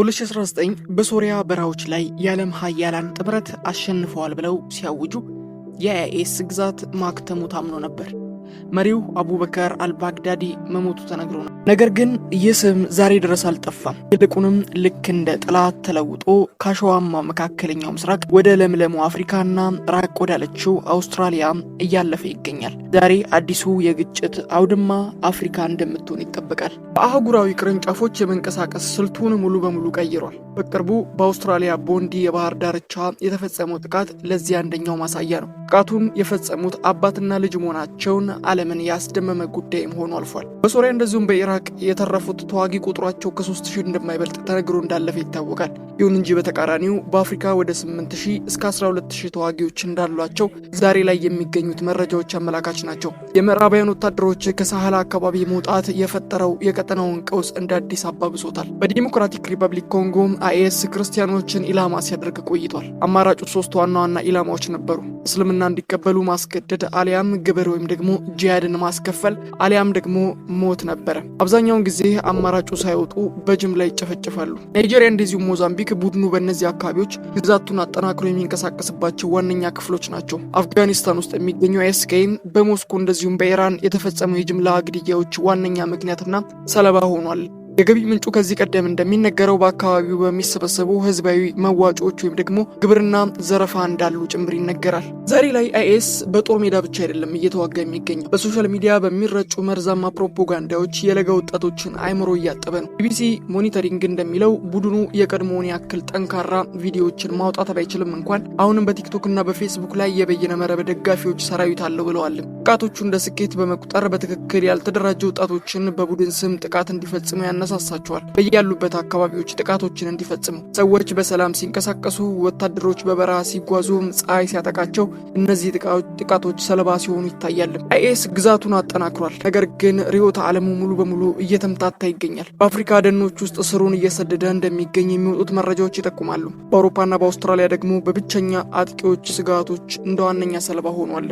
በ2019 በሶሪያ በረሃዎች ላይ የዓለም ሀያላን ጥምረት አሸንፈዋል ብለው ሲያውጁ የአይኤስ ግዛት ማክተሙ ታምኖ ነበር። መሪው አቡበከር አልባግዳዲ መሞቱ ተነግሮ ነው። ነገር ግን ይህ ስም ዛሬ ድረስ አልጠፋም። ይልቁንም ልክ እንደ ጠላት ተለውጦ ካሸዋማ መካከለኛው ምስራቅ ወደ ለምለሙ አፍሪካና ራቅ ወዳለችው አውስትራሊያ እያለፈ ይገኛል። ዛሬ አዲሱ የግጭት አውድማ አፍሪካ እንደምትሆን ይጠበቃል። በአህጉራዊ ቅርንጫፎች የመንቀሳቀስ ስልቱን ሙሉ በሙሉ ቀይሯል። በቅርቡ በአውስትራሊያ ቦንዲ የባህር ዳርቻ የተፈጸመው ጥቃት ለዚህ አንደኛው ማሳያ ነው። ጥቃቱን የፈጸሙት አባትና ልጅ መሆናቸውን ዓለምን ያስደመመ ጉዳይም ሆኖ አልፏል። በሶሪያ እንደዚሁም በኢራቅ የተረፉት ተዋጊ ቁጥሯቸው ከ3000 እንደማይበልጥ ተነግሮ እንዳለፈ ይታወቃል። ይሁን እንጂ በተቃራኒው በአፍሪካ ወደ 8000 እስከ 12000 ተዋጊዎች እንዳሏቸው ዛሬ ላይ የሚገኙት መረጃዎች አመላካች ናቸው። የምዕራባውያን ወታደሮች ከሳህላ አካባቢ መውጣት የፈጠረው የቀጠናውን ቀውስ እንደ አዲስ አባብሶታል። በዲሞክራቲክ ሪፐብሊክ ኮንጎ አይኤስ ክርስቲያኖችን ኢላማ ሲያደርግ ቆይቷል። አማራጮች 3 ዋና ዋና ኢላማዎች ነበሩ። እስልምና እንዲቀበሉ ማስገደድ፣ አሊያም ግብር ወይም ደግሞ ጂሃድን ማስከፈል፣ አሊያም ደግሞ ሞት ነበረ። አብዛኛውን ጊዜ አማራጩ ሳይወጡ በጅምላ ይጨፈጨፋሉ። ናይጄሪያ እንደዚሁም ሞዛምቢክ ቡድኑ በእነዚህ አካባቢዎች ግዛቱን አጠናክሮ የሚንቀሳቀስባቸው ዋነኛ ክፍሎች ናቸው። አፍጋኒስታን ውስጥ የሚገኘው አይኤስ በሞስኮ እንደዚሁም በኢራን የተፈጸመው የጅምላ ግድያዎች ዋነኛ ምክንያትና ሰለባ ሆኗል። የገቢ ምንጩ ከዚህ ቀደም እንደሚነገረው በአካባቢው በሚሰበሰቡ ህዝባዊ መዋጮዎች ወይም ደግሞ ግብርና ዘረፋ እንዳሉ ጭምር ይነገራል። ዛሬ ላይ አይኤስ በጦር ሜዳ ብቻ አይደለም እየተዋጋ የሚገኘው። በሶሻል ሚዲያ በሚረጩ መርዛማ ፕሮፓጋንዳዎች የለጋ ወጣቶችን አይምሮ እያጠበ ነው። ቢቢሲ ሞኒተሪንግ እንደሚለው ቡድኑ የቀድሞውን ያክል ጠንካራ ቪዲዮዎችን ማውጣት ባይችልም እንኳን አሁንም በቲክቶክ እና በፌስቡክ ላይ የበይነ መረብ ደጋፊዎች ሰራዊት አለው ብለዋል። ጥቃቶቹ እንደ ስኬት በመቁጠር በትክክል ያልተደራጀ ወጣቶችን በቡድን ስም ጥቃት እንዲፈጽሙ ያነሳሳቸዋል። በያሉበት አካባቢዎች ጥቃቶችን እንዲፈጽሙ፣ ሰዎች በሰላም ሲንቀሳቀሱ፣ ወታደሮች በበረሃ ሲጓዙ፣ ፀሐይ ሲያጠቃቸው እነዚህ ጥቃቶች ሰለባ ሲሆኑ ይታያል። አይኤስ ግዛቱን አጠናክሯል። ነገር ግን ርዕዮተ ዓለሙ ሙሉ በሙሉ እየተምታታ ይገኛል። በአፍሪካ ደኖች ውስጥ ስሩን እየሰደደ እንደሚገኝ የሚወጡት መረጃዎች ይጠቁማሉ። በአውሮፓና በአውስትራሊያ ደግሞ በብቸኛ አጥቂዎች ስጋቶች እንደ ዋነኛ ሰለባ ሆኗል።